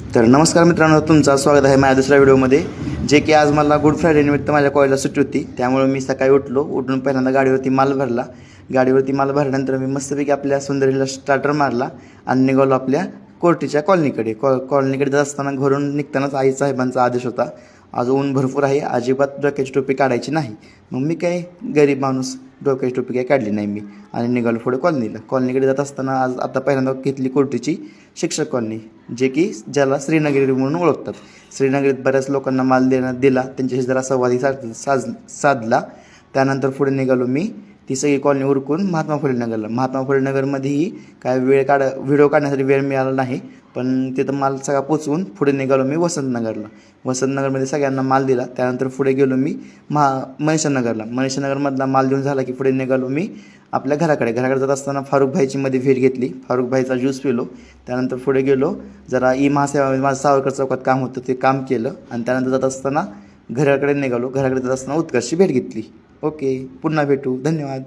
तर नमस्कार मित्रांनो, तुमचं स्वागत आहे माझ्या दुसऱ्या व्हिडिओमध्ये. जे की आज मला गुड फ्रायडे निमित्त माझ्या कॉलेजला सुट्टी होती, त्यामुळे मी सकाळी उठून पहिल्यांदा गाडीवरती माल भरला. गाडीवरती माल भरल्यानंतर मी मस्तपैकी आपल्या सुंदरीला स्टार्टर मारला आणि निघालो आपल्या कोर्टीच्या कॉलनीकडे. कॉलनीकडे जात असताना घरून निघतानाच आई साहेबांचा आदेश होता, आज ऊन भरपूर आहे, अजिबात डोक्याची टोपी काढायची नाही. मग मी काय गरीब माणूस, डोक्याची टोपी काय काढली नाही मी आणि निघालो पुढे कॉलनीकडे जात असताना आज आता पहिल्यांदा घेतली कोर्टीची शिक्षक कॉलनी, जे की ज्याला श्रीनगरी म्हणून ओळखतात. श्रीनगरीत बऱ्याच लोकांना माल दिला, त्यांच्याशी जरा संवादही साधला. त्यानंतर पुढे निघालो मी ती सगळी कॉलनी उरकून महात्मा फुले नगरमध्येही काय व्हिडिओ काढण्यासाठी वेळ मिळाला नाही, पण तिथं माल सगळा पोचवून पुढे निघालो मी वसंतनगरमध्ये सगळ्यांना माल दिला. त्यानंतर पुढे गेलो मी मनीषानगरमधला माल देऊन झाला की पुढे निघालो मी आपल्या घराकडे जात असताना फारुख भाईची मध्ये भेट घेतली, फारुख भाईचा ज्यूस पिलो. त्यानंतर पुढे गेलो, जरा माझं सावरकर चौकात काम होतं ते काम केलं आणि त्यानंतर जात असताना घराकडे जात असताना उत्कर्षची भेट घेतली. ओके, पुन्हा भेटू, धन्यवाद.